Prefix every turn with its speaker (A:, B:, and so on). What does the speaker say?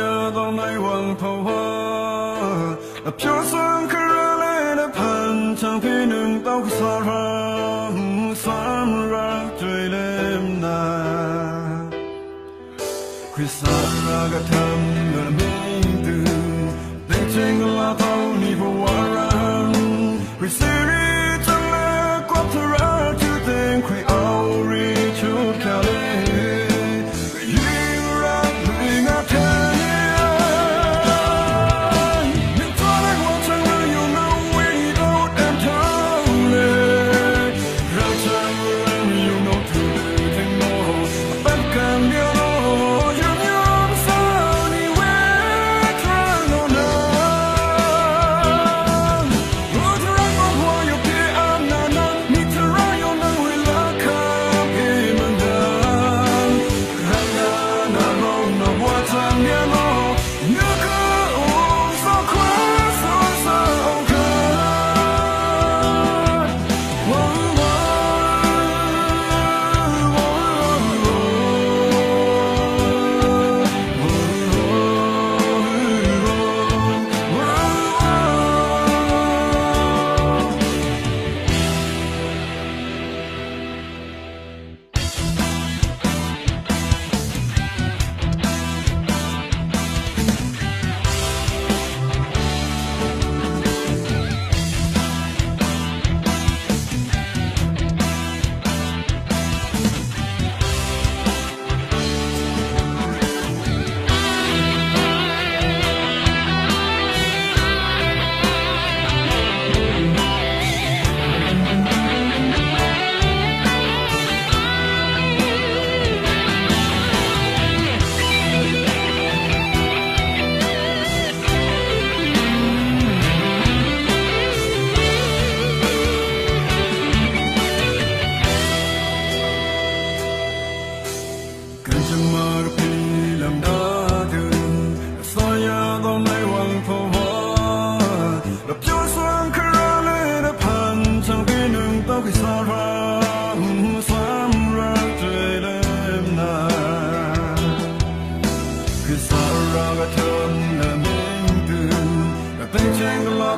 A: 呀到内往头花，飘散可热泪的盘长皮能到个撒拉，撒拉对了那，会撒拉个他们的名字，对这个拉头你不玩儿，会死里真了过头儿，就等会熬里就漂亮。Cái xa ra cái thơm là mình từ, tình trạng là